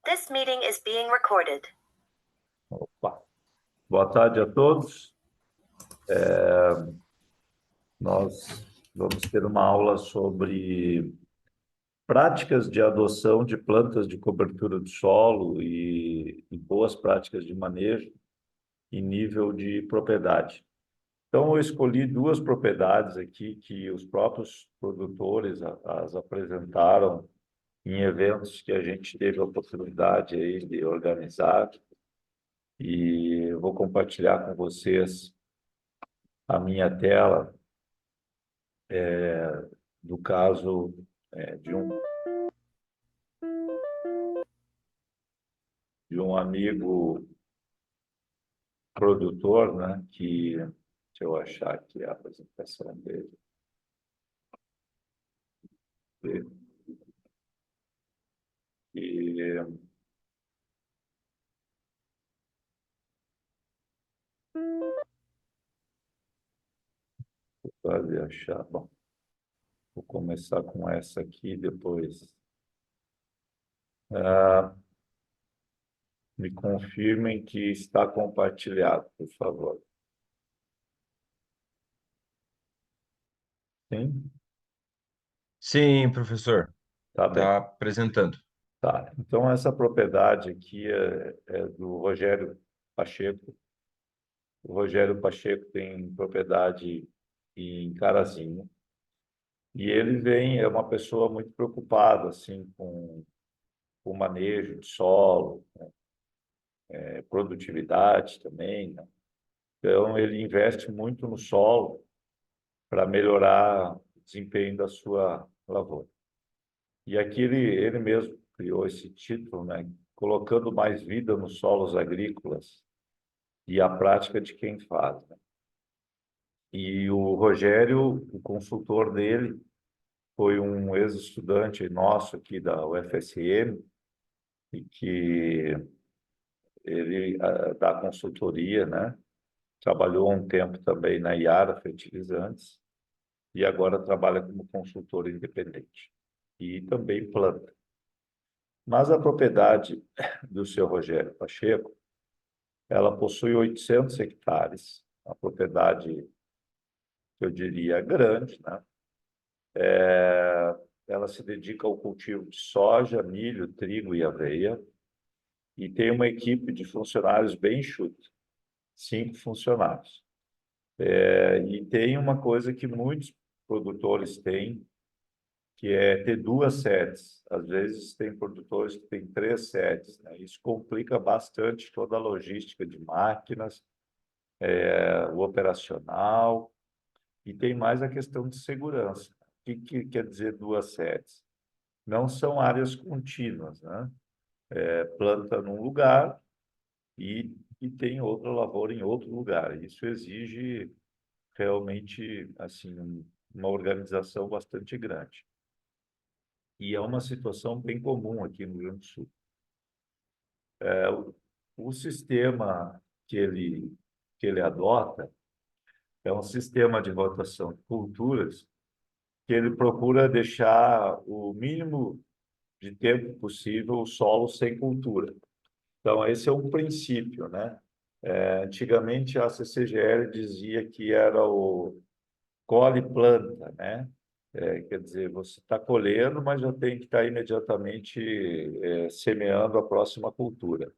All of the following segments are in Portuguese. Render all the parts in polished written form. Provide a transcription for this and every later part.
This meeting is being recorded. Opa. Boa tarde a todos. Nós vamos ter uma aula sobre práticas de adoção de plantas de cobertura do solo e boas práticas de manejo em nível de propriedade. Então, eu escolhi duas propriedades aqui que os próprios produtores as apresentaram em eventos que a gente teve a oportunidade aí de organizar, e eu vou compartilhar com vocês a minha tela, do caso de um amigo produtor, né, deixa eu achar aqui a apresentação dele. E quase achar. Bom, vou começar com essa aqui, depois me confirmem que está compartilhado, por favor. Sim? Sim, professor. Tá bem. Está apresentando. Tá. Então, essa propriedade aqui é do Rogério Pacheco. O Rogério Pacheco tem propriedade em Carazinho. E ele é uma pessoa muito preocupada assim, com o manejo de solo, produtividade também, né? Então, ele investe muito no solo para melhorar o desempenho da sua lavoura. E aqui ele mesmo criou esse título, né? Colocando mais vida nos solos agrícolas e a prática de quem faz, né? E o Rogério, o consultor dele, foi um ex-estudante nosso aqui da UFSM, e que ele dá consultoria, né? Trabalhou um tempo também na Iara Fertilizantes e agora trabalha como consultor independente e também planta. Mas a propriedade do seu Rogério Pacheco, ela possui 800 hectares, uma propriedade, eu diria, grande, né? Ela se dedica ao cultivo de soja, milho, trigo e aveia, e tem uma equipe de funcionários bem enxuta, 5 funcionários. E tem uma coisa que muitos produtores têm, que é ter 2 sedes. Às vezes tem produtores que têm 3 sedes, né? Isso complica bastante toda a logística de máquinas, o operacional, e tem mais a questão de segurança. O que quer dizer 2 sedes? Não são áreas contínuas, né? Planta num lugar e tem outra lavoura em outro lugar. Isso exige realmente assim uma organização bastante grande. E é uma situação bem comum aqui no Rio Grande do Sul. O sistema que ele adota é um sistema de rotação de culturas que ele procura deixar o mínimo de tempo possível o solo sem cultura. Então, esse é um princípio, né? Antigamente, a CCGL dizia que era o colhe-planta, né? Quer dizer, você está colhendo, mas já tem que estar imediatamente semeando a próxima cultura.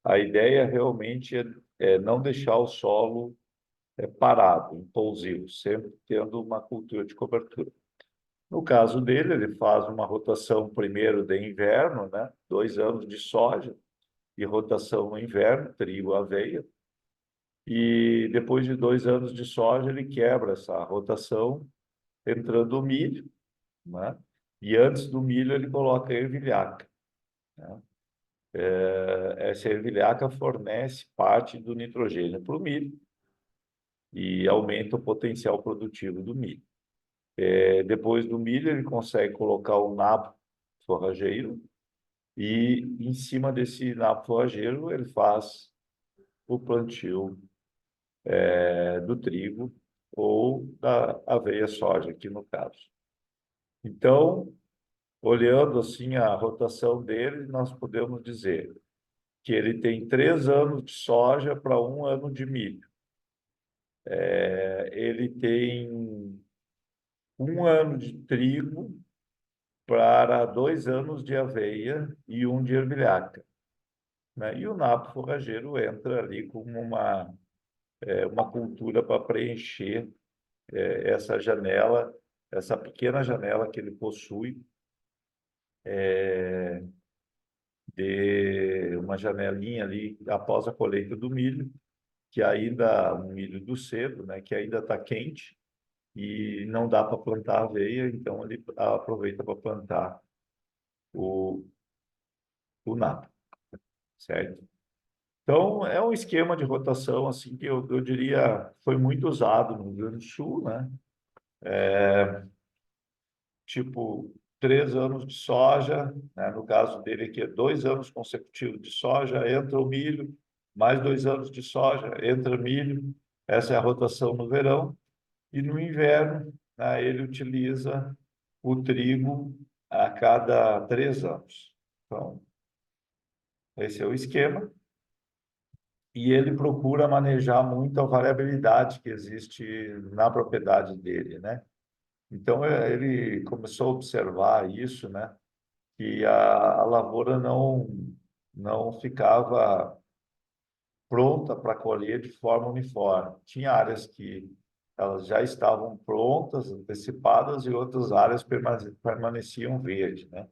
A ideia realmente é não deixar o solo parado, impulsivo, sempre tendo uma cultura de cobertura. No caso dele, ele faz uma rotação primeiro de inverno, né? 2 anos de soja, e rotação no inverno, trigo, aveia. E depois de 2 anos de soja, ele quebra essa rotação, entrando o milho, né? E antes do milho, ele coloca a ervilhaca, né? Essa ervilhaca fornece parte do nitrogênio para o milho e aumenta o potencial produtivo do milho. Depois do milho, ele consegue colocar o nabo forrageiro e, em cima desse nabo forrageiro, ele faz o plantio do trigo ou da aveia soja, aqui no caso. Então, olhando assim a rotação dele, nós podemos dizer que ele tem 3 anos de soja para 1 ano de milho. Ele tem 1 ano de trigo para 2 anos de aveia e 1 de ervilhaca, né? E o nabo forrageiro entra ali como uma cultura para preencher essa janela, essa pequena janela que ele possui, de uma janelinha ali após a colheita do milho, que ainda um milho do cedo, né, que ainda está quente e não dá para plantar aveia, então ele aproveita para plantar o, o nabo, certo? Então, é um esquema de rotação assim que eu diria foi muito usado no Rio Grande do Sul, né? Tipo, 3 anos de soja, né? No caso dele aqui, 2 anos consecutivos de soja, entra o milho, mais 2 anos de soja, entra milho. Essa é a rotação no verão. E no inverno, né, ele utiliza o trigo a cada 3 anos. Então, esse é o esquema. E ele procura manejar muito a variabilidade que existe na propriedade dele, né? Então, ele começou a observar isso, né? Que a lavoura não ficava pronta para colher de forma uniforme. Tinha áreas que elas já estavam prontas, antecipadas, e outras áreas permaneciam verdes, né?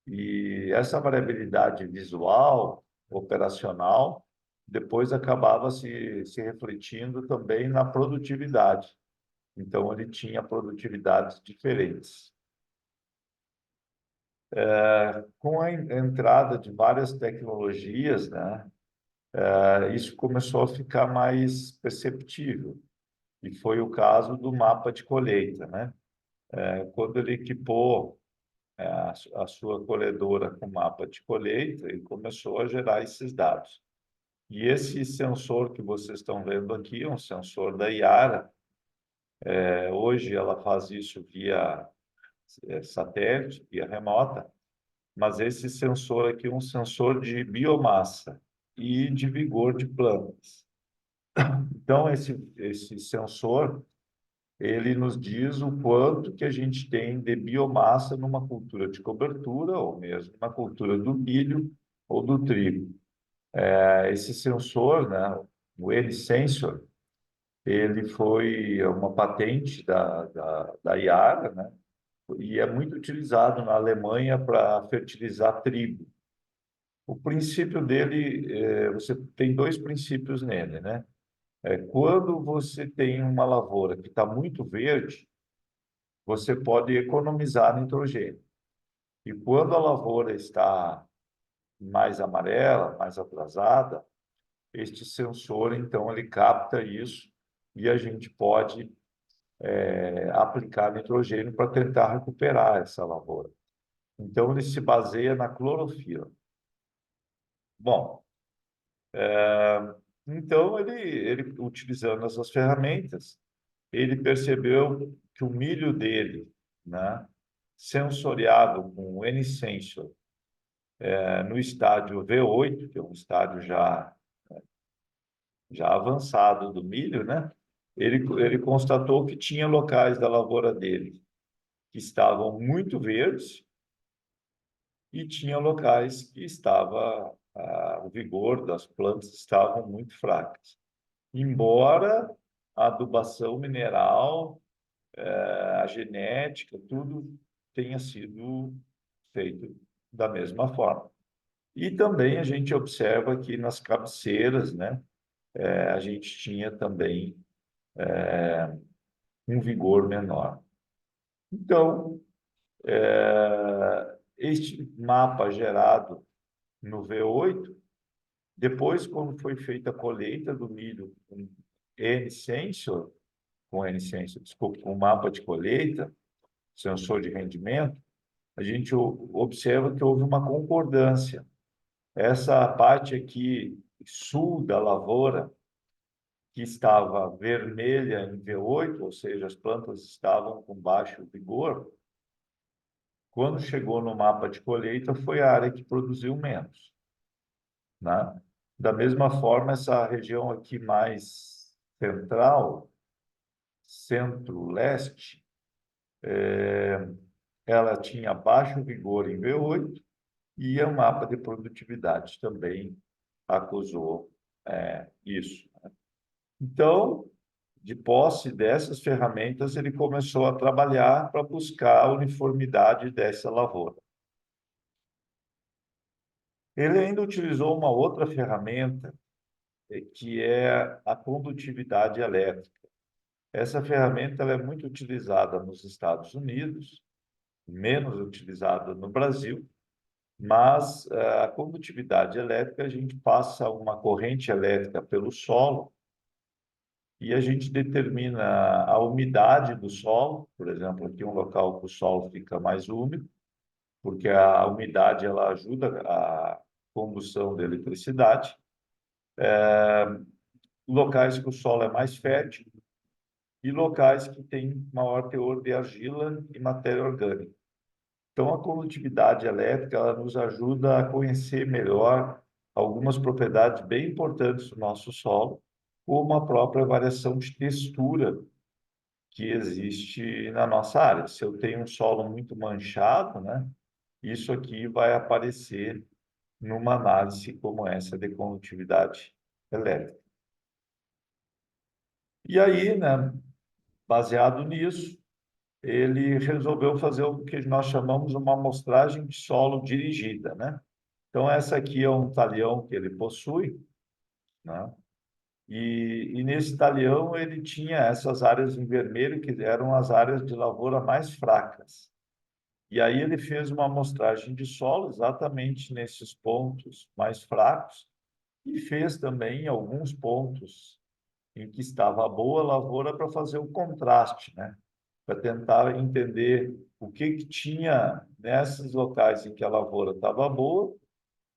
E essa variabilidade visual, operacional, depois acabava se refletindo também na produtividade. Então, ele tinha produtividades diferentes. Com a entrada de várias tecnologias, né, isso começou a ficar mais perceptível. E foi o caso do mapa de colheita, né? Quando ele equipou a sua colhedora com mapa de colheita, ele começou a gerar esses dados. E esse sensor que vocês estão vendo aqui é um sensor da Yara. Hoje ela faz isso via satélite, via remota, mas esse sensor aqui é um sensor de biomassa e de vigor de plantas. Então, esse sensor, ele nos diz o quanto que a gente tem de biomassa numa cultura de cobertura, ou mesmo na cultura do milho ou do trigo. Esse sensor, né, o N-Sensor, ele foi uma patente da Yara, né, e é muito utilizado na Alemanha para fertilizar trigo. O princípio dele, você tem dois princípios nele, né? Quando você tem uma lavoura que está muito verde, você pode economizar nitrogênio. E quando a lavoura está mais amarela, mais atrasada, este sensor, então, ele capta isso e a gente pode aplicar nitrogênio para tentar recuperar essa lavoura. Então, ele se baseia na clorofila. Bom, então, ele utilizando essas ferramentas, ele percebeu que o milho dele, né, sensoriado com o N-Sensor, no estádio V8, que é um estádio já avançado do milho, né, ele constatou que tinha locais da lavoura dele que estavam muito verdes e tinha locais que o vigor das plantas estavam muito fracas. Embora a adubação mineral, a genética, tudo tenha sido feito da mesma forma. E também a gente observa que nas cabeceiras, né, a gente tinha também um vigor menor. Então, este mapa gerado no V8, depois, quando foi feita a colheita do milho com N-Sensor, desculpa, com mapa de colheita, sensor de rendimento, a gente observa que houve uma concordância. Essa parte aqui, sul da lavoura, que estava vermelha em V8, ou seja, as plantas estavam com baixo vigor, Quando chegou no mapa de colheita, foi a área que produziu menos, né? Da mesma forma, essa região aqui mais central, centro-leste, ela tinha baixo vigor em V8 e o mapa de produtividade também acusou isso. Então, de posse dessas ferramentas, ele começou a trabalhar para buscar a uniformidade dessa lavoura. Ele ainda utilizou uma outra ferramenta, que é a condutividade elétrica. Essa ferramenta ela é muito utilizada nos Estados Unidos, menos utilizada no Brasil, mas a condutividade elétrica, a gente passa uma corrente elétrica pelo solo e a gente determina a umidade do solo, por exemplo, aqui um local que o solo fica mais úmido, porque a umidade ela ajuda a condução da eletricidade. Locais que o solo é mais fértil e locais que têm maior teor de argila e matéria orgânica. Então, a condutividade elétrica ela nos ajuda a conhecer melhor algumas propriedades bem importantes do nosso solo, como a própria variação de textura que existe na nossa área. Se eu tenho um solo muito manchado, né, isso aqui vai aparecer numa análise como essa de condutividade elétrica. E aí, né, baseado nisso, ele resolveu fazer o que nós chamamos uma amostragem de solo dirigida, né? Então, essa aqui é um talhão que ele possui, né? E nesse talhão ele tinha essas áreas em vermelho, que eram as áreas de lavoura mais fracas. E aí ele fez uma amostragem de solo exatamente nesses pontos mais fracos e fez também alguns pontos em que estava boa a lavoura para fazer o contraste, né? Para tentar entender o que tinha nesses locais em que a lavoura estava boa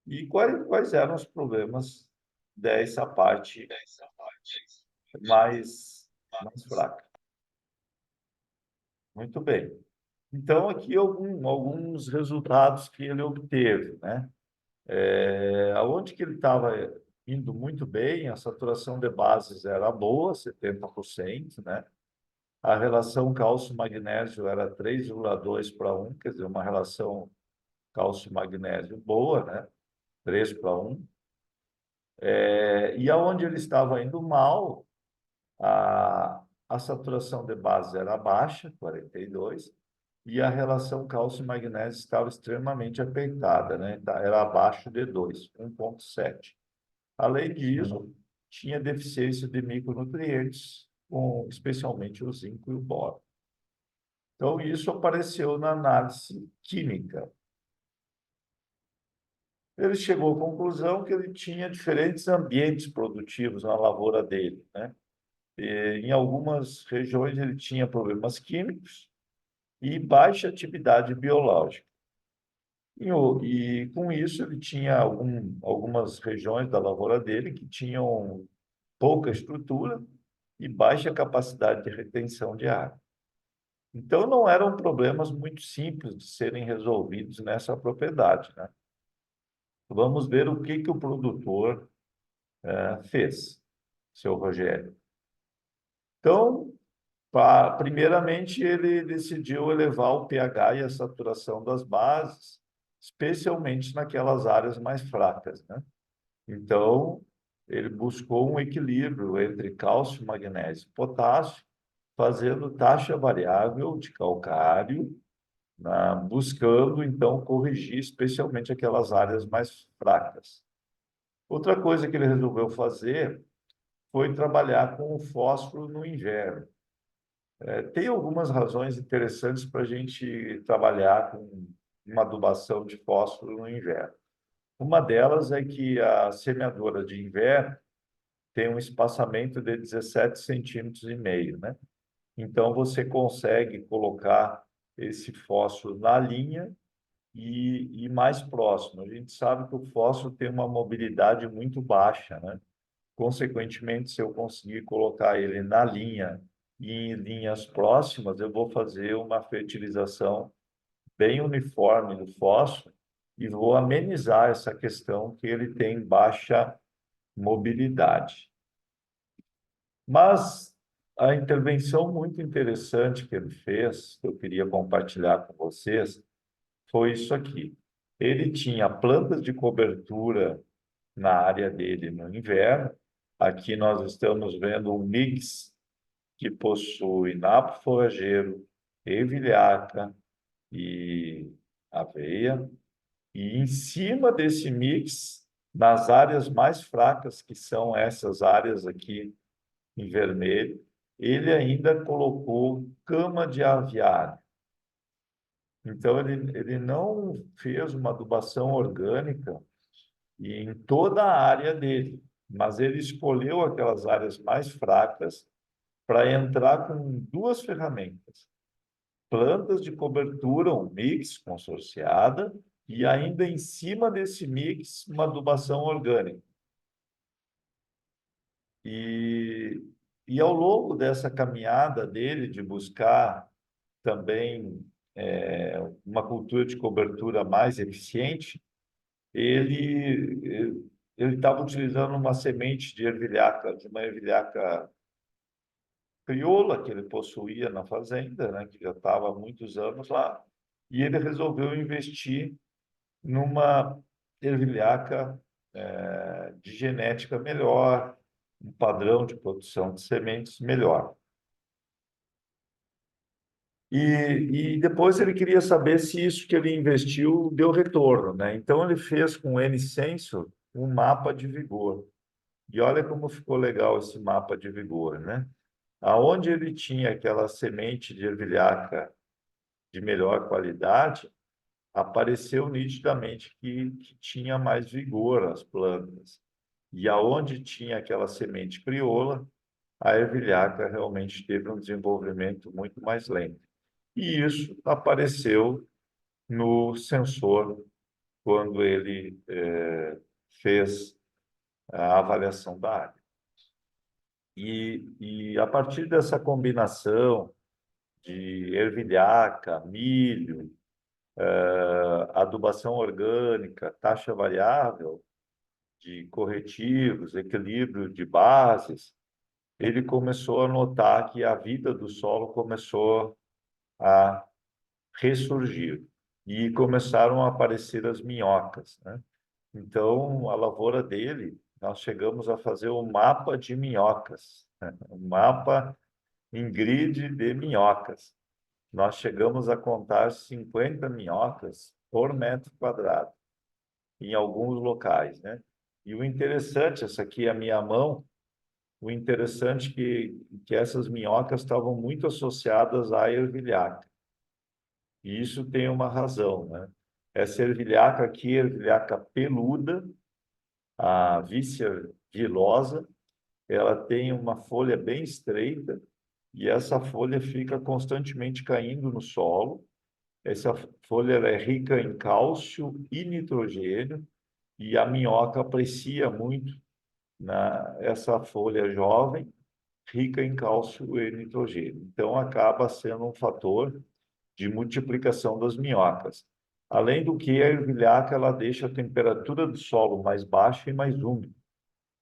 e quais eram os problemas dessa parte mais fraca. Muito bem. Então, aqui alguns resultados que ele obteve, né? Aonde que ele estava indo muito bem, a saturação de bases era boa, 70%, né? A relação cálcio-magnésio era 3,2 para 1, quer dizer, uma relação cálcio-magnésio boa, né? 3 para 1. E aonde ele estava indo mal, a saturação de base era baixa, 42, e a relação cálcio-magnésio estava extremamente apertada, né? Era abaixo de 2, 1,7. Além disso, tinha deficiência de micronutrientes, especialmente o zinco e o boro. Então, isso apareceu na análise química. Ele chegou à conclusão que ele tinha diferentes ambientes produtivos na lavoura dele, né? Em algumas regiões ele tinha problemas químicos e baixa atividade biológica. E com isso ele tinha algumas regiões da lavoura dele que tinham pouca estrutura e baixa capacidade de retenção de água. Então não eram problemas muito simples de serem resolvidos nessa propriedade, né? Vamos ver o que o produtor fez, seu Rogério. Então, primeiramente, ele decidiu elevar o pH e a saturação das bases, especialmente naquelas áreas mais fracas, né? Então, ele buscou um equilíbrio entre cálcio, magnésio e potássio, fazendo taxa variável de calcário, né? Buscando, então, corrigir especialmente aquelas áreas mais fracas. Outra coisa que ele resolveu fazer foi trabalhar com o fósforo no inverno. Tem algumas razões interessantes para a gente trabalhar com uma adubação de fósforo no inverno. Uma delas é que a semeadora de inverno tem um espaçamento de 17,5 centímetros, né? Então, você consegue colocar esse fósforo na linha e mais próximo. A gente sabe que o fósforo tem uma mobilidade muito baixa, né? Consequentemente, se eu conseguir colocar ele na linha e em linhas próximas, eu vou fazer uma fertilização bem uniforme do fósforo e vou amenizar essa questão que ele tem baixa mobilidade. Mas a intervenção muito interessante que ele fez, que eu queria compartilhar com vocês, foi isso aqui. Ele tinha plantas de cobertura na área dele no inverno. Aqui nós estamos vendo um mix que possui nabo forrageiro, ervilhaca e aveia. E em cima desse mix, nas áreas mais fracas, que são essas áreas aqui em vermelho, ele ainda colocou cama de aviário. Então, ele não fez uma adubação orgânica em toda a área dele, mas ele escolheu aquelas áreas mais fracas para entrar com duas ferramentas: plantas de cobertura, um mix consorciada, e ainda em cima desse mix, uma adubação orgânica. E, e ao longo dessa caminhada dele de buscar também uma cultura de cobertura mais eficiente, ele estava utilizando uma semente de ervilhaca, de uma ervilhaca crioula que ele possuía na fazenda, né, que já estava há muitos anos lá, e ele resolveu investir numa ervilhaca de genética melhor, um padrão de produção de sementes melhor. E depois ele queria saber se isso que ele investiu deu retorno, né? Então ele fez com o N-Sensor um mapa de vigor. E olha como ficou legal esse mapa de vigor, né? Aonde ele tinha aquela semente de ervilhaca de melhor qualidade, apareceu nitidamente que tinha mais vigor as plantas. E aonde tinha aquela semente crioula, a ervilhaca realmente teve um desenvolvimento muito mais lento. E isso apareceu no sensor quando ele fez a avaliação da área. E a partir dessa combinação de ervilhaca, milho, adubação orgânica, taxa variável de corretivos, equilíbrio de bases, ele começou a notar que a vida do solo começou a ressurgir e começaram a aparecer as minhocas, né? Então, a lavoura dele, nós chegamos a fazer um mapa de minhocas, né? Um mapa em grid de minhocas. Nós chegamos a contar 50 minhocas por metro quadrado em alguns locais, né? E o interessante, essa aqui é a minha mão, o interessante que essas minhocas estavam muito associadas à ervilhaca. E isso tem uma razão, né? Essa ervilhaca aqui, ervilhaca peluda, a Vícia vilosa, ela tem uma folha bem estreita e essa folha fica constantemente caindo no solo. Essa folha ela é rica em cálcio e nitrogênio e a minhoca aprecia muito essa folha jovem, rica em cálcio e nitrogênio. Então, acaba sendo um fator de multiplicação das minhocas. Além do que, a ervilhaca ela deixa a temperatura do solo mais baixa e mais úmida,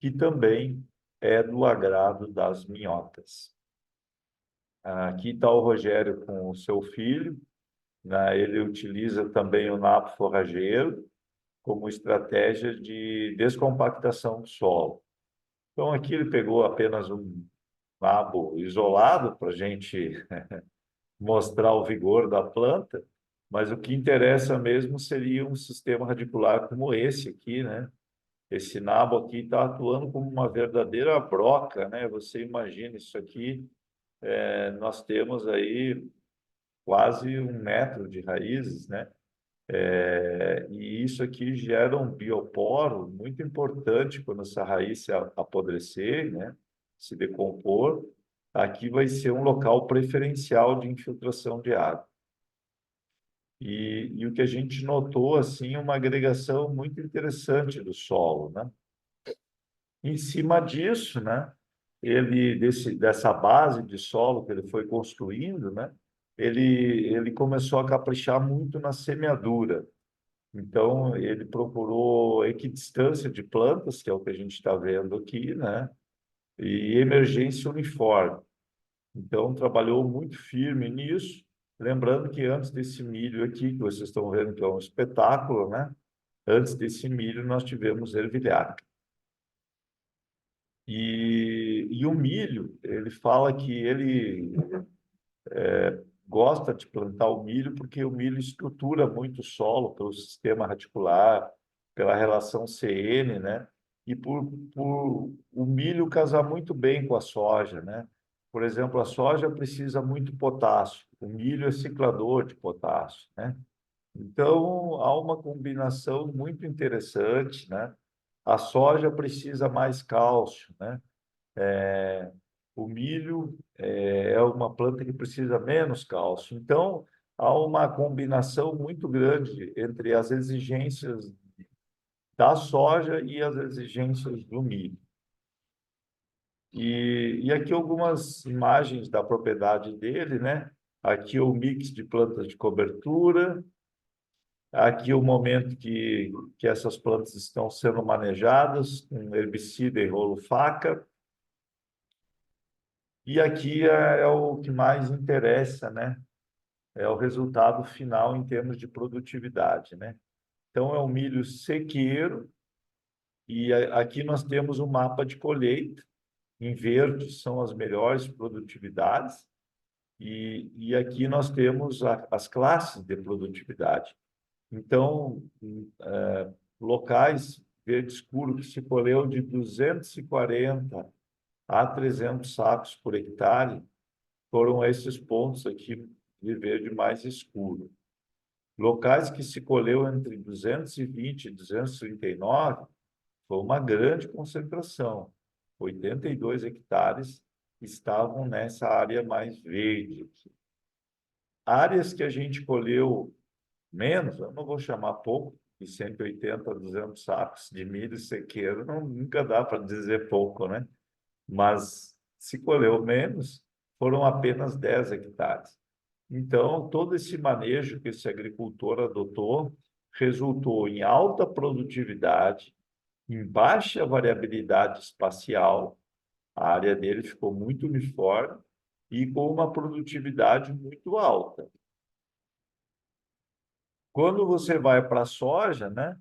que também é do agrado das minhocas. Aqui está o Rogério com o seu filho, né? Ele utiliza também o nabo forrageiro como estratégia de descompactação do solo. Então, aqui ele pegou apenas um nabo isolado para a gente mostrar o vigor da planta, mas o que interessa mesmo seria um sistema radicular como esse aqui, né? Esse nabo aqui está atuando como uma verdadeira broca, né? Você imagina isso aqui, nós temos aí quase 1 metro de raízes, né? E isso aqui gera um bioporo muito importante quando essa raiz se apodrecer, né? Se decompor. Aqui vai ser um local preferencial de infiltração de água. E o que a gente notou, assim, é uma agregação muito interessante do solo, né? Em cima disso, né? Dessa base de solo que ele foi construindo, né? ele começou a caprichar muito na semeadura. Então, ele procurou equidistância de plantas, que é o que a gente está vendo aqui, né? E emergência uniforme. Então, trabalhou muito firme nisso. Lembrando que antes desse milho aqui, que vocês estão vendo que é um espetáculo, né? Antes desse milho, nós tivemos ervilhar. E o milho, ele fala que ele gosta de plantar o milho porque o milho estrutura muito o solo pelo sistema radicular, pela relação CN, né? E por o milho casar muito bem com a soja, né? Por exemplo, a soja precisa muito potássio, o milho é ciclador de potássio, né? Então, há uma combinação muito interessante, né? A soja precisa mais cálcio, né? O milho é uma planta que precisa menos cálcio. Então, há uma combinação muito grande entre as exigências da soja e as exigências do milho. E aqui algumas imagens da propriedade dele, né? Aqui o mix de plantas de cobertura, aqui o momento que essas plantas estão sendo manejadas com herbicida e rolo-faca. E aqui é o que mais interessa, né? É o resultado final em termos de produtividade, né? Então, é um milho sequeiro, e aqui nós temos um mapa de colheita. Em verde são as melhores produtividades, e aqui nós temos as classes de produtividade. Então, locais verde escuro que se colheu de 240 a 300 sacos por hectare, foram esses pontos aqui de verde mais escuro. Locais que se colheu entre 220 e 239, foi uma grande concentração. 82 hectares estavam nessa área mais verde. Áreas que a gente colheu menos, eu não vou chamar pouco, de 180 a 200 sacos de milho sequeiro, nunca dá para dizer pouco, né? Mas se colheu menos, foram apenas 10 hectares. Então, todo esse manejo que esse agricultor adotou resultou em alta produtividade, em baixa variabilidade espacial, a área dele ficou muito uniforme e com uma produtividade muito alta. Quando você vai para a soja, né,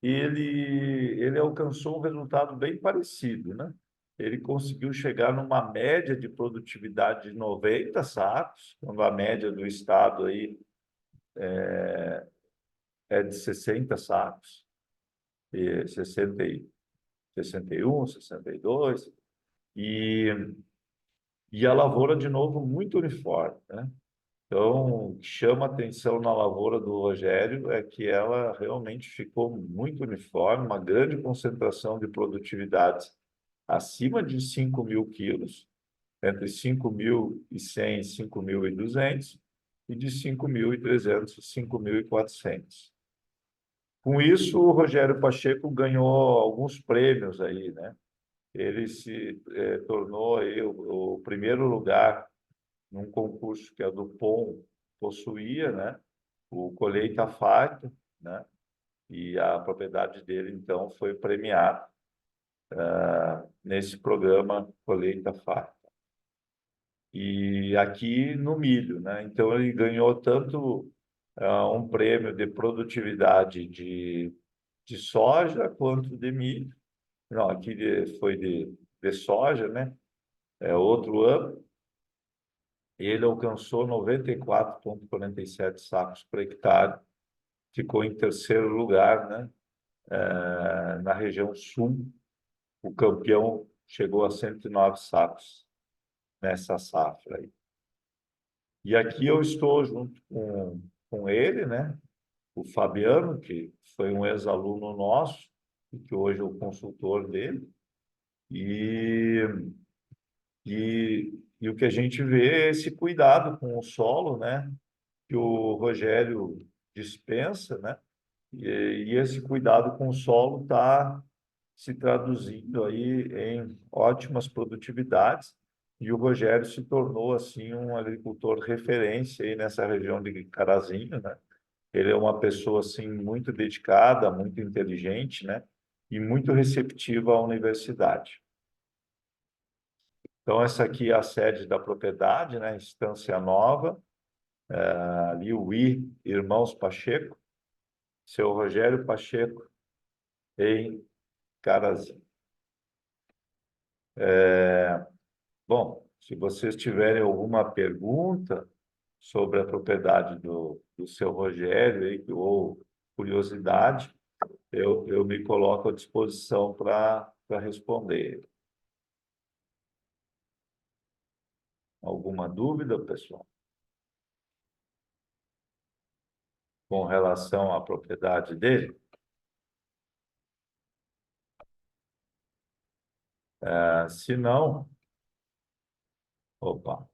ele alcançou um resultado bem parecido, né? Ele conseguiu chegar numa média de produtividade de 90 sacos, quando a média do estado aí é de 60 sacos, e 61, 62, e a lavoura, de novo, muito uniforme, né? Então, o que chama atenção na lavoura do Rogério é que ela realmente ficou muito uniforme, uma grande concentração de produtividades acima de 5.000 quilos, entre 5.100 e 5.200, e de 5.300 a 5.400. Com isso, o Rogério Pacheco ganhou alguns prêmios aí, né? Ele se tornou aí o primeiro lugar num concurso que a Dupont possuía, né? O Colheita Farta, né? E a propriedade dele, então, foi premiada nesse programa Colheita Farta. E aqui no milho, né? Então, ele ganhou tanto um prêmio de produtividade de soja quanto de milho. Não, aqui foi de soja, né? É outro ano. Ele alcançou 94,47 sacos por hectare, ficou em terceiro lugar, né? Na região sul. O campeão chegou a 109 sacos nessa safra aí. E aqui eu estou junto com ele, né? O Fabiano, que foi um ex-aluno nosso, e que hoje é o consultor dele. E, e o que a gente vê é esse cuidado com o solo, né? Que o Rogério dispensa, né? E esse cuidado com o solo está se traduzindo aí em ótimas produtividades. E o Rogério se tornou assim um agricultor referência aí nessa região de Carazinho, né? Ele é uma pessoa assim muito dedicada, muito inteligente, né? E muito receptiva à universidade. Então essa aqui é a sede da propriedade, né? Estância Nova, ali o Irmãos Pacheco, seu Rogério Pacheco em Carazinho. Bom, se vocês tiverem alguma pergunta sobre a propriedade do seu Rogério aí, ou curiosidade, eu me coloco à disposição para responder. Alguma dúvida, pessoal? Com relação à propriedade dele? Se não, opa,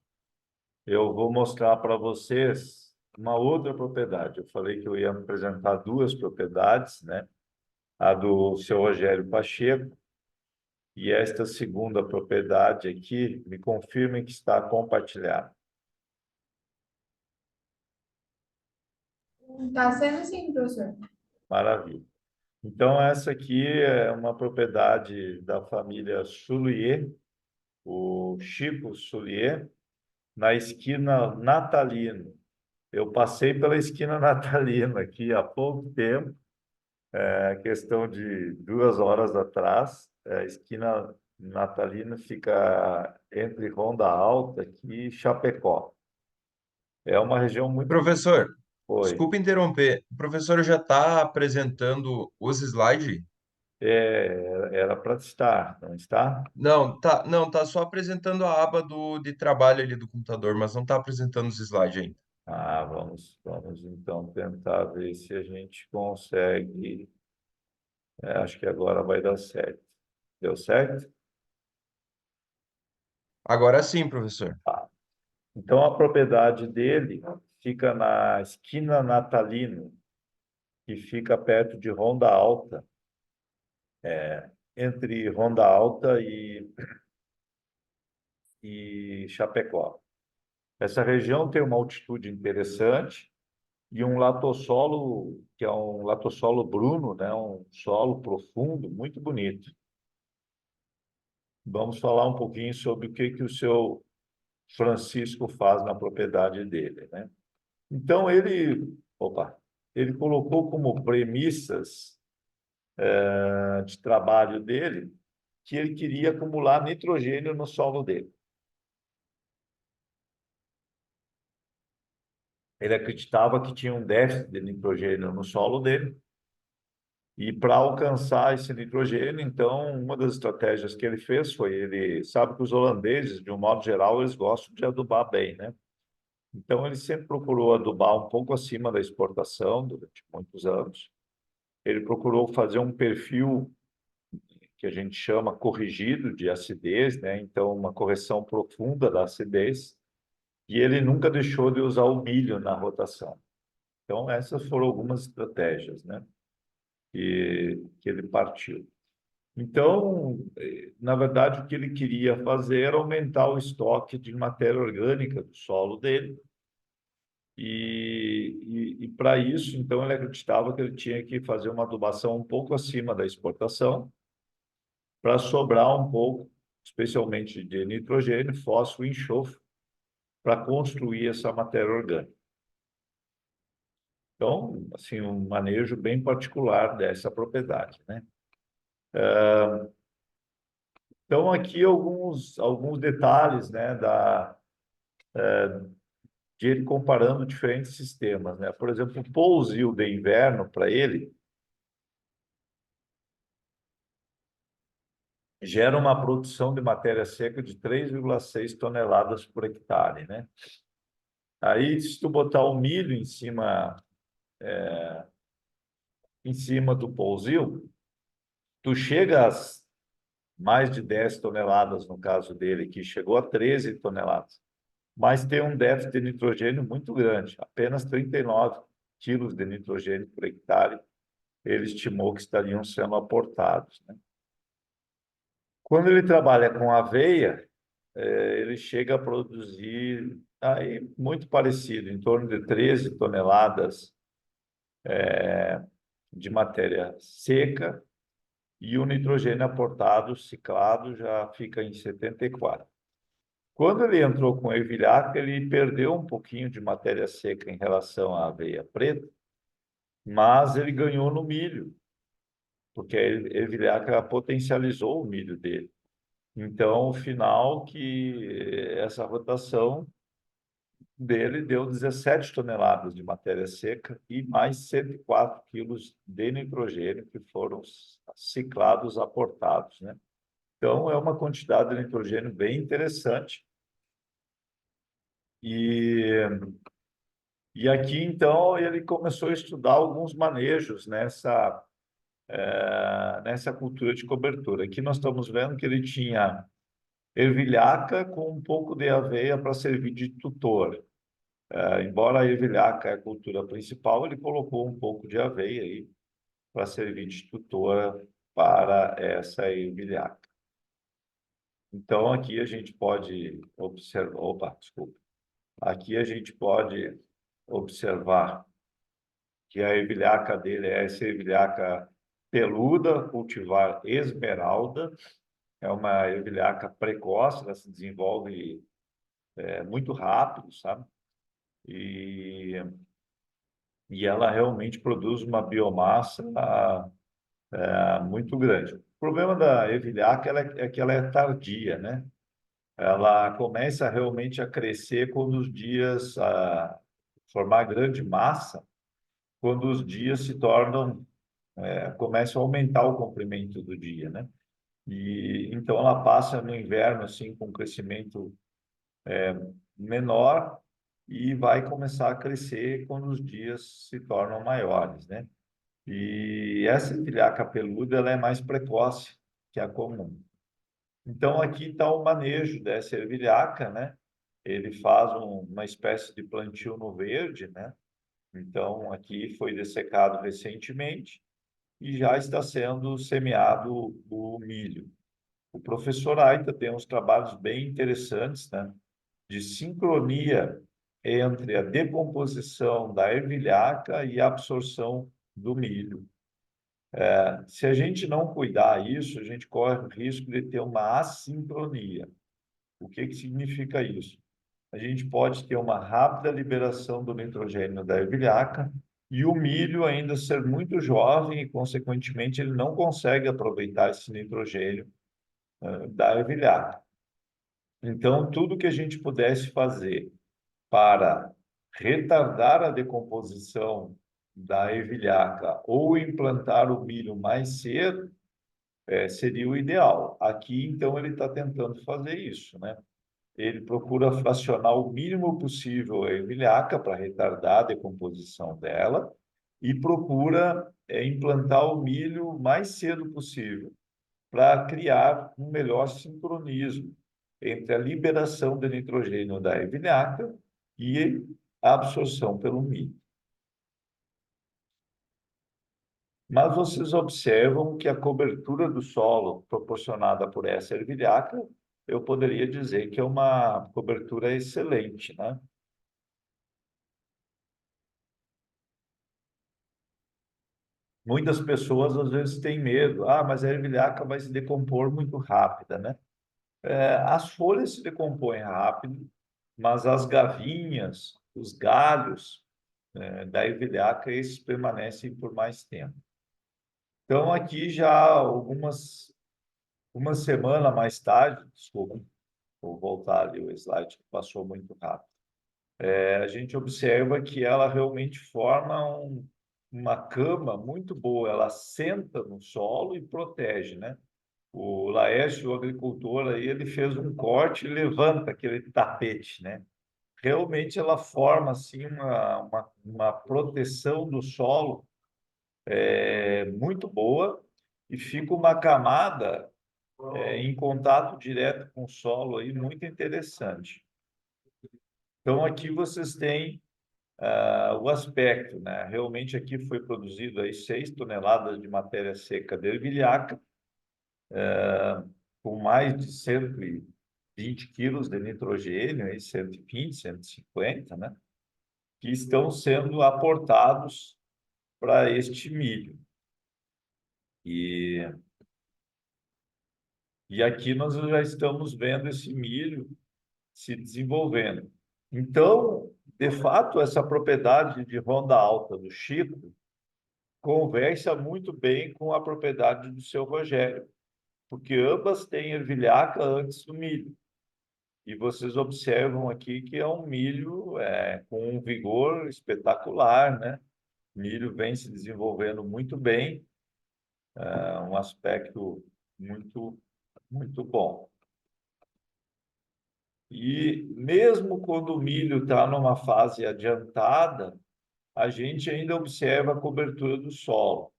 eu vou mostrar para vocês uma outra propriedade. Eu falei que eu ia apresentar duas propriedades, né? A do seu Rogério Pacheco e esta segunda propriedade aqui, me confirmem que está compartilhada. Tá sendo sim, professor. Maravilha. Então, essa aqui é uma propriedade da família Soulier, o Chico Soulier, na esquina Natalino. Eu passei pela esquina Natalino aqui há pouco tempo, questão de 2 horas atrás. A esquina Natalino fica entre Ronda Alta e Chapecó. É uma região muito... Professor, Oi. desculpe interromper. O professor já está apresentando os slides? Era para estar, não está? Não, tá só apresentando a aba de trabalho ali do computador, mas não está apresentando os slides ainda. Vamos então tentar ver se a gente consegue. Acho que agora vai dar certo. Deu certo? Agora sim, professor. Então, a propriedade dele fica na esquina Natalino, que fica perto de Ronda Alta, entre Ronda Alta e Chapecó. Essa região tem uma altitude interessante e um latossolo, que é um latossolo bruno, né? Um solo profundo, muito bonito. Vamos falar um pouquinho sobre o que o seu Francisco faz na propriedade dele, né? Então, ele colocou como premissas de trabalho dele que ele queria acumular nitrogênio no solo dele. Ele acreditava que tinha um déficit de nitrogênio no solo dele, e para alcançar esse nitrogênio, então, uma das estratégias que ele fez foi, ele sabe que os holandeses, de um modo geral, eles gostam de adubar bem, né? Então, ele sempre procurou adubar um pouco acima da exportação durante muitos anos. Ele procurou fazer um perfil que a gente chama corrigido de acidez, né? Então, uma correção profunda da acidez. E ele nunca deixou de usar o milho na rotação. Então, essas foram algumas estratégias, né? Que ele partiu. Então, na verdade, o que ele queria fazer era aumentar o estoque de matéria orgânica do solo dele. E para isso, então, ele acreditava que ele tinha que fazer uma adubação um pouco acima da exportação, para sobrar um pouco, especialmente de nitrogênio, fósforo e enxofre, para construir essa matéria orgânica. Então, assim, um manejo bem particular dessa propriedade, né? Então, aqui alguns detalhes, né, de ele comparando diferentes sistemas, né? Por exemplo, o pousio de inverno, para ele, gera uma produção de matéria seca de 3,6 toneladas por hectare, né? Aí, se tu botar o milho em cima do pousio, tu chega a mais de 10 toneladas, no caso dele, que chegou a 13 toneladas. Mas tem um déficit de nitrogênio muito grande, apenas 39 quilos de nitrogênio por hectare, ele estimou que estariam sendo aportados, né? Quando ele trabalha com aveia, ele chega a produzir aí muito parecido, em torno de 13 toneladas de matéria seca, e o nitrogênio aportado, ciclado, já fica em 74. Quando ele entrou com a ervilhaca, ele perdeu um pouquinho de matéria seca em relação à aveia preta, mas ele ganhou no milho, porque a ervilhaca potencializou o milho dele. Então, o final que essa rotação dele deu 17 toneladas de matéria seca e mais 104 quilos de nitrogênio que foram ciclados, aportados, né? Então, é uma quantidade de nitrogênio bem interessante. E aqui, então, ele começou a estudar alguns manejos nessa cultura de cobertura. Aqui nós estamos vendo que ele tinha ervilhaca com um pouco de aveia para servir de tutor. Embora a ervilhaca é a cultura principal, ele colocou um pouco de aveia aí para servir de tutora para essa ervilhaca. Então, aqui a gente pode observar... Opa, desculpa. Aqui a gente pode observar que a ervilhaca dele é essa ervilhaca peluda, cultivar esmeralda. É uma ervilhaca precoce, ela se desenvolve muito rápido, sabe? E ela realmente produz uma biomassa muito grande. O problema da ervilhaca é que ela é tardia, né? Ela começa realmente a crescer quando os dias, formar grande massa, quando os dias se tornam, começam a aumentar o comprimento do dia, né? E então ela passa no inverno assim com um crescimento menor e vai começar a crescer quando os dias se tornam maiores, né? E essa ervilhaca peluda ela é mais precoce que a comum. Então aqui está o manejo dessa ervilhaca, né? Ele faz uma espécie de plantio no verde, né? Então aqui foi dessecado recentemente e já está sendo semeado o milho. O professor Aita tem uns trabalhos bem interessantes, né, de sincronia entre a decomposição da ervilhaca e a absorção do milho. Se a gente não cuidar isso, a gente corre o risco de ter uma assincronia. O que significa isso? A gente pode ter uma rápida liberação do nitrogênio da ervilhaca e o milho ainda ser muito jovem e, consequentemente, ele não consegue aproveitar esse nitrogênio da ervilhaca. Então, tudo que a gente pudesse fazer para retardar a decomposição da ervilhaca ou implantar o milho mais cedo, seria o ideal. Aqui, então, ele está tentando fazer isso, né? Ele procura fracionar o mínimo possível a ervilhaca para retardar a decomposição dela e procura implantar o milho o mais cedo possível para criar um melhor sincronismo entre a liberação de nitrogênio da ervilhaca e a absorção pelo milho. Mas vocês observam que a cobertura do solo proporcionada por essa ervilhaca, eu poderia dizer que é uma cobertura excelente, né? Muitas pessoas às vezes têm medo, mas a ervilhaca vai se decompor muito rápida, né? As folhas se decompõem rápido, mas as gavinhas, os galhos, da ervilhaca, esses permanecem por mais tempo. Então, aqui já uma semana mais tarde, desculpa, vou voltar ali o slide que passou muito rápido. A gente observa que ela realmente forma uma cama muito boa, ela senta no solo e protege, né? O Laércio, o agricultor, aí, ele fez um corte e levanta aquele tapete, né? Realmente ela forma assim uma proteção do solo muito boa e fica uma camada em contato direto com o solo aí muito interessante. Então aqui vocês têm o aspecto, né? Realmente aqui foi produzido aí 6 toneladas de matéria seca de ervilhaca, com mais de 20 quilos de nitrogênio, aí 120, 150, né? Que estão sendo aportados para este milho. E, e aqui nós já estamos vendo esse milho se desenvolvendo. Então, de fato, essa propriedade de Ronda Alta do Chico conversa muito bem com a propriedade do seu Rogério, porque ambas têm ervilhaca antes do milho. E vocês observam aqui que é um milho com um vigor espetacular, né? O milho vem se desenvolvendo muito bem, um aspecto muito, muito bom. E mesmo quando o milho está numa fase adiantada, a gente ainda observa a cobertura do solo,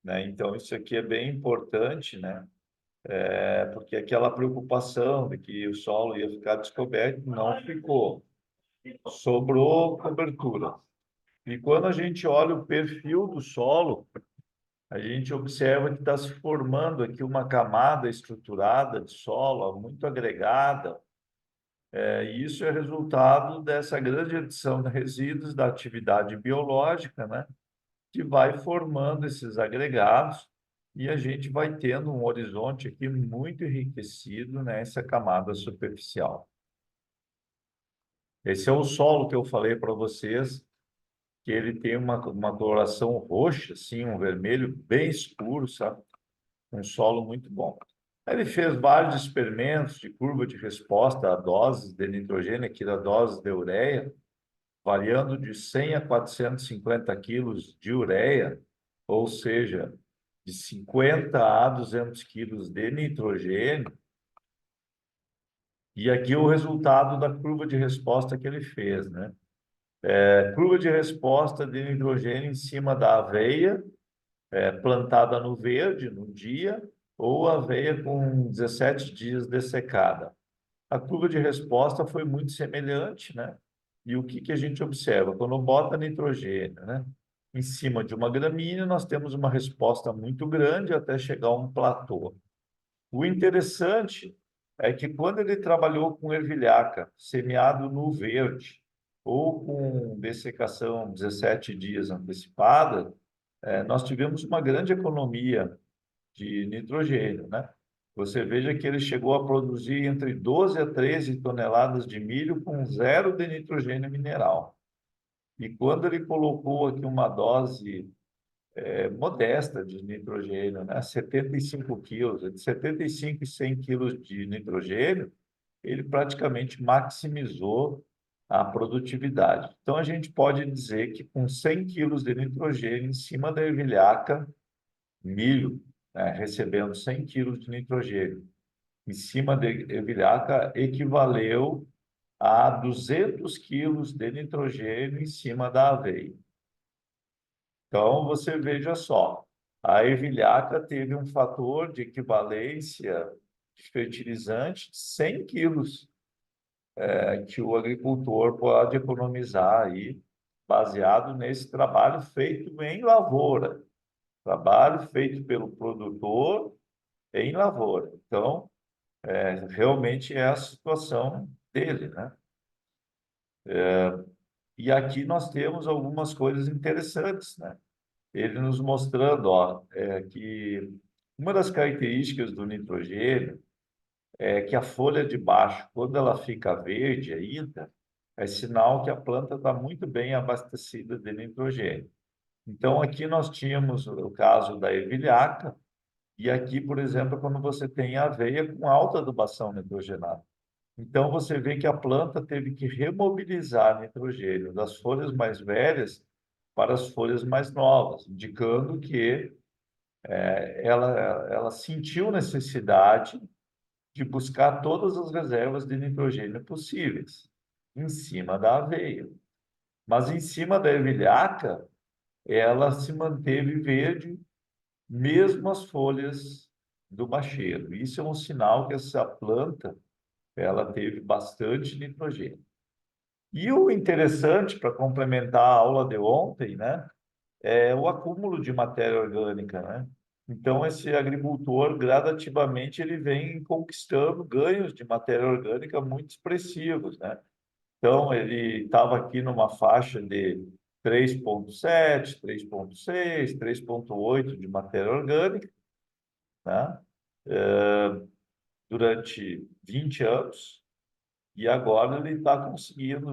né? Então, isso aqui é bem importante, né? Porque aquela preocupação de que o solo ia ficar descoberto não ficou. Sobrou cobertura. E quando a gente olha o perfil do solo, a gente observa que está se formando aqui uma camada estruturada de solo muito agregada. E isso é resultado dessa grande adição de resíduos da atividade biológica, né? Que vai formando esses agregados e a gente vai tendo um horizonte aqui muito enriquecido nessa camada superficial. Esse é o solo que eu falei para vocês, que ele tem uma coloração roxa, assim, um vermelho bem escuro, sabe? Um solo muito bom. Ele fez vários experimentos de curva de resposta a doses de nitrogênio, aqui da dose de ureia, variando de 100 a 450 quilos de ureia, ou seja, de 50 a 200 quilos de nitrogênio. E aqui o resultado da curva de resposta que ele fez, né? Curva de resposta de nitrogênio em cima da aveia, plantada no verde, no dia, ou aveia com 17 dias dessecada. A curva de resposta foi muito semelhante, né? E o que que a gente observa? Quando bota nitrogênio, né, em cima de uma gramínea, nós temos uma resposta muito grande até chegar a um platô. O interessante é que quando ele trabalhou com ervilhaca, semeado no verde, ou com dessecação 17 dias antecipada, nós tivemos uma grande economia de nitrogênio, né? Você veja que ele chegou a produzir entre 12 a 13 toneladas de milho com zero de nitrogênio mineral. E quando ele colocou aqui uma dose modesta de nitrogênio, né? 75 quilos, de 75 e 100 quilos de nitrogênio, ele praticamente maximizou a produtividade. Então, a gente pode dizer que com 100 quilos de nitrogênio em cima da ervilhaca, milho, né, recebendo 100 quilos de nitrogênio em cima da ervilhaca, equivaleu a 200 quilos de nitrogênio em cima da aveia. Então, você veja só, a ervilhaca teve um fator de equivalência de fertilizante de 100 quilos, que o agricultor pode economizar aí, baseado nesse trabalho feito em lavoura, trabalho feito pelo produtor em lavoura. Então, realmente é a situação dele, né? E aqui nós temos algumas coisas interessantes, né? Ele nos mostrando, ó, que uma das características do nitrogênio é que a folha de baixo, quando ela fica verde ainda, é sinal que a planta está muito bem abastecida de nitrogênio. Então, aqui nós tínhamos o caso da ervilhaca, e aqui, por exemplo, quando você tem aveia com alta adubação nitrogenada. Então, você vê que a planta teve que remobilizar nitrogênio das folhas mais velhas para as folhas mais novas, indicando que ela sentiu necessidade de buscar todas as reservas de nitrogênio possíveis em cima da aveia. Mas em cima da ervilhaca, ela se manteve verde, mesmo as folhas do bacheiro. Isso é um sinal que essa planta ela teve bastante nitrogênio. E o interessante, para complementar a aula de ontem, né, é o acúmulo de matéria orgânica, né? Então, esse agricultor, gradativamente, ele vem conquistando ganhos de matéria orgânica muito expressivos, né? Então, ele estava aqui numa faixa de 3,7, 3,6, 3,8 de matéria orgânica, né? Durante 20 anos, e agora ele está conseguindo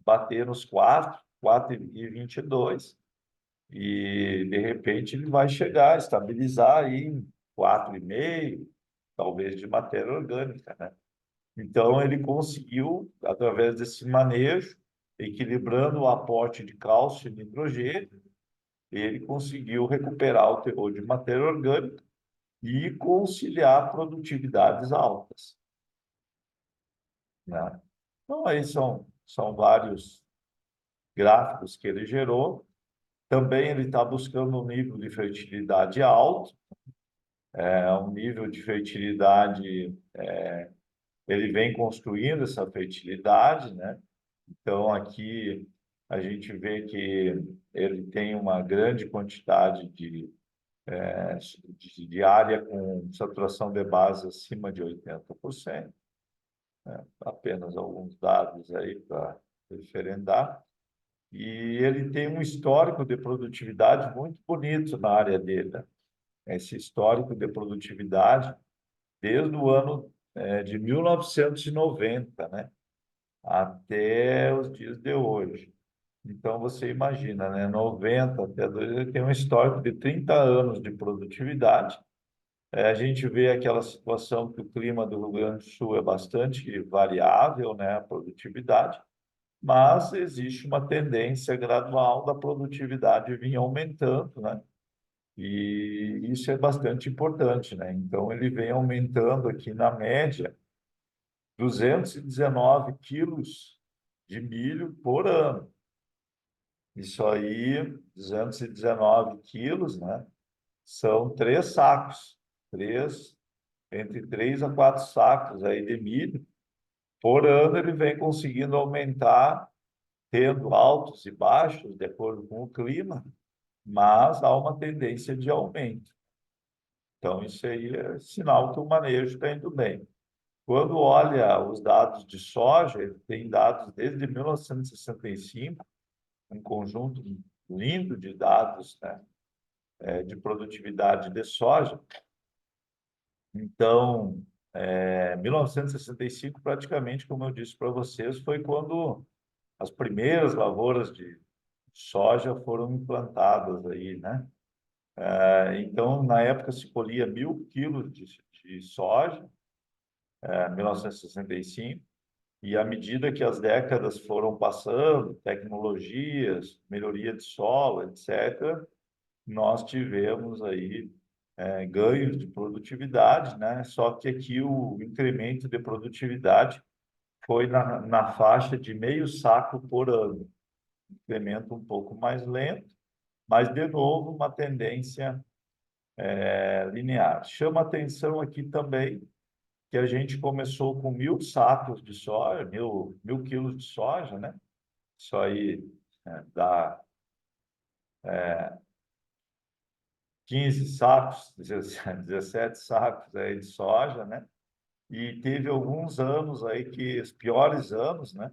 bater nos 4, 4,22, e de repente ele vai chegar, estabilizar aí em 4,5, talvez de matéria orgânica, né? Então ele conseguiu, através desse manejo, equilibrando o aporte de cálcio e nitrogênio, ele conseguiu recuperar o teor de matéria orgânica e conciliar produtividades altas, né? Então, aí são vários gráficos que ele gerou. Também ele está buscando um nível de fertilidade alto, um nível de fertilidade, ele vem construindo essa fertilidade, né? Então, aqui a gente vê que ele tem uma grande quantidade de área com saturação de base acima de 80%, né? Apenas alguns dados aí para referendar. E ele tem um histórico de produtividade muito bonito na área dele, né? Esse histórico de produtividade desde o ano de 1990, né? Até os dias de hoje. Então, você imagina, né? 90 até 2000, ele tem um histórico de 30 anos de produtividade. A gente vê aquela situação que o clima do Rio Grande do Sul é bastante variável, né? A produtividade, mas existe uma tendência gradual da produtividade vir aumentando, né? E isso é bastante importante, né? Então, ele vem aumentando aqui na média 219 quilos de milho por ano. Isso aí, 219 quilos, né? São 3 sacos, entre 3 a 4 sacos aí de milho. Por ano ele vem conseguindo aumentar, tendo altos e baixos, de acordo com o clima, mas há uma tendência de aumento. Então, isso aí é sinal que o manejo está indo bem. Quando olha os dados de soja, ele tem dados desde 1965, um conjunto lindo de dados, né, de produtividade de soja. Então, 1965, praticamente, como eu disse para vocês, foi quando as primeiras lavouras de soja foram implantadas aí, né? Então, na época, se colhia 1.000 quilos de soja, 1965, e à medida que as décadas foram passando, tecnologias, melhoria de solo, etc., nós tivemos aí ganhos de produtividade, né? Só que aqui o incremento de produtividade foi na faixa de meio saco por ano, incremento um pouco mais lento, mas de novo uma tendência linear. Chama atenção aqui também que a gente começou com 1.000 sacos de soja, mil quilos de soja, né? Isso aí dá 15 sacos, 17 sacos aí de soja, né? E teve alguns anos aí que, os piores anos, né?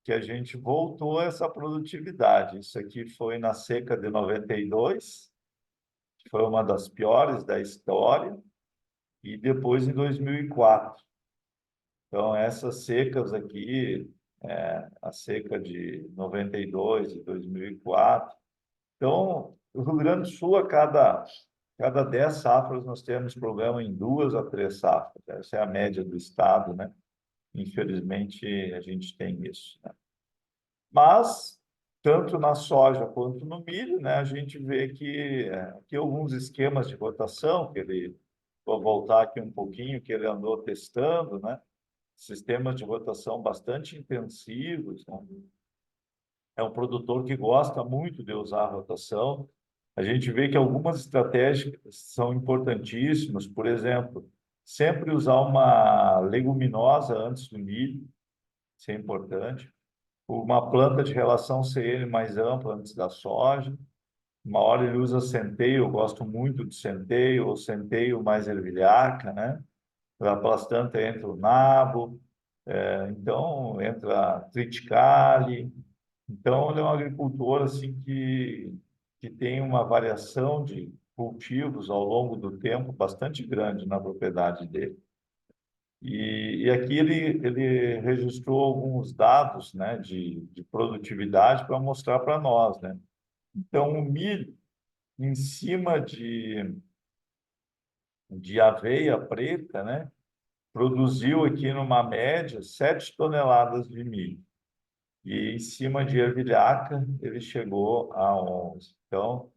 Que a gente voltou a essa produtividade. Isso aqui foi na seca de 92, que foi uma das piores da história, e depois em 2004. Então, essas secas aqui, a seca de 92 e 2004. Então, o Rio Grande do Sul, cada 10 safras, nós temos problema em 2 a 3 safras. Essa é a média do estado, né? Infelizmente, a gente tem isso, né? Mas, tanto na soja quanto no milho, né, a gente vê que alguns esquemas de rotação, vou voltar aqui um pouquinho, que ele andou testando, né? Sistemas de rotação bastante intensivos, né? É um produtor que gosta muito de usar a rotação. A gente vê que algumas estratégias são importantíssimas, por exemplo, sempre usar uma leguminosa antes do milho, isso é importante. Uma planta de relação CN mais ampla antes da soja. Uma hora ele usa centeio, eu gosto muito de centeio, ou centeio mais ervilhaca, né? Para plastanta entra o nabo, então entra triticale. Então ele é um agricultor assim que tem uma variação de cultivos ao longo do tempo bastante grande na propriedade dele. E aqui ele registrou alguns dados, né, de produtividade para mostrar para nós, né? Então, o milho, em cima de aveia preta, né, produziu aqui numa média 7 toneladas de milho. E em cima de ervilhaca, ele chegou a 11. Então,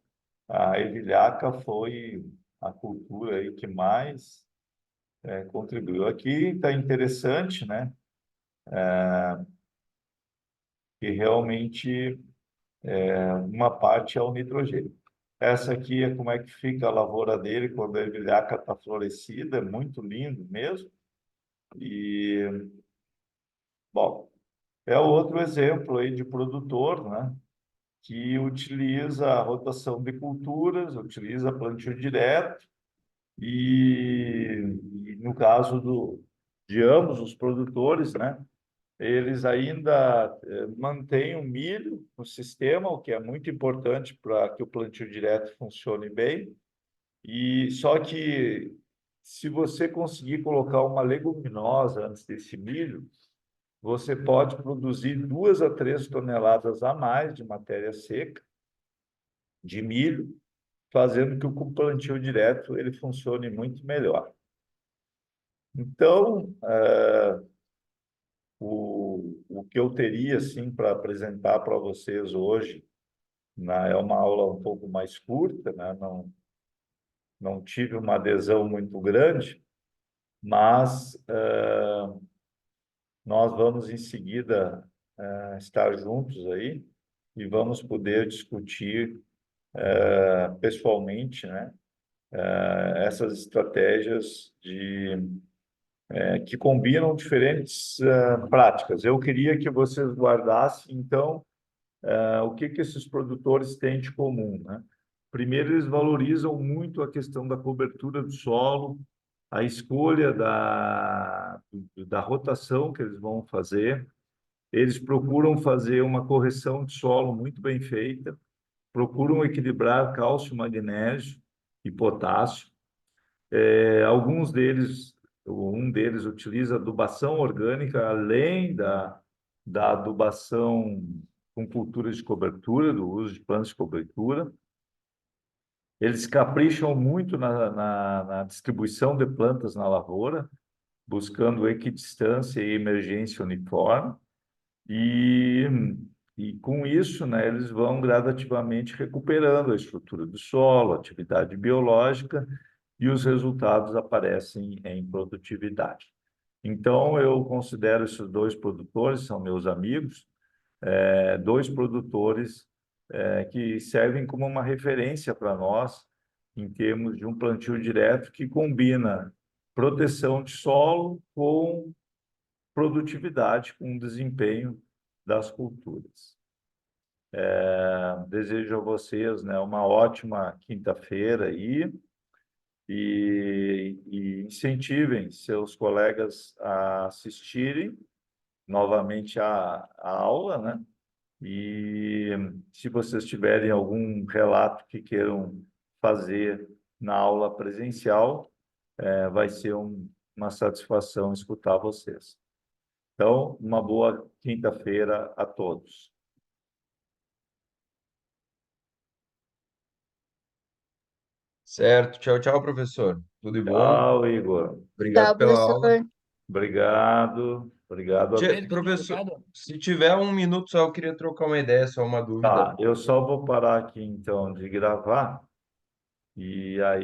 a ervilhaca foi a cultura aí que mais contribuiu. Aqui está interessante, né, que realmente uma parte é o nitrogênio. Essa aqui é como é que fica a lavoura dele quando a ervilhaca está florescida, é muito lindo mesmo. E, bom, é outro exemplo aí de produtor, né, que utiliza a rotação de culturas, utiliza plantio direto e no caso de ambos os produtores, né, eles ainda mantêm o milho no sistema, o que é muito importante para que o plantio direto funcione bem. E só que se você conseguir colocar uma leguminosa antes desse milho, você pode produzir 2 a 3 toneladas a mais de matéria seca de milho, fazendo que o plantio direto ele funcione muito melhor. Então, o que eu teria assim para apresentar para vocês hoje, é uma aula um pouco mais curta, né? Não tive uma adesão muito grande, mas nós vamos em seguida estar juntos aí e vamos poder discutir pessoalmente, né? Essas estratégias que combinam diferentes práticas. Eu queria que vocês guardassem, então, o que esses produtores têm de comum, né? Primeiro, eles valorizam muito a questão da cobertura do solo, a escolha da rotação que eles vão fazer. Eles procuram fazer uma correção de solo muito bem feita, procuram equilibrar cálcio, magnésio e potássio. Alguns deles, um deles utiliza adubação orgânica, além da adubação com culturas de cobertura, do uso de plantas de cobertura. Eles capricham muito na distribuição de plantas na lavoura, buscando equidistância e emergência uniforme. E, e com isso, né, eles vão gradativamente recuperando a estrutura do solo, a atividade biológica, e os resultados aparecem em produtividade. Então, eu considero esses dois produtores, são meus amigos, dois produtores que servem como uma referência para nós em termos de um plantio direto que combina proteção de solo com produtividade, com desempenho das culturas. Desejo a vocês, né, uma ótima quinta-feira aí e incentivem seus colegas a assistirem novamente a aula, né? E se vocês tiverem algum relato que queiram fazer na aula presencial, vai ser uma satisfação escutar vocês. Então, uma boa quinta-feira a todos. Certo. Tchau, tchau, professor. Tudo de bom. Tchau, Igor. Obrigado Tchau, pela aula. professor. Obrigado. Obrigado a todos. Professor, se tiver um minuto só, eu queria trocar uma ideia, só uma dúvida. Tá, eu só vou parar aqui, então, de gravar. E aí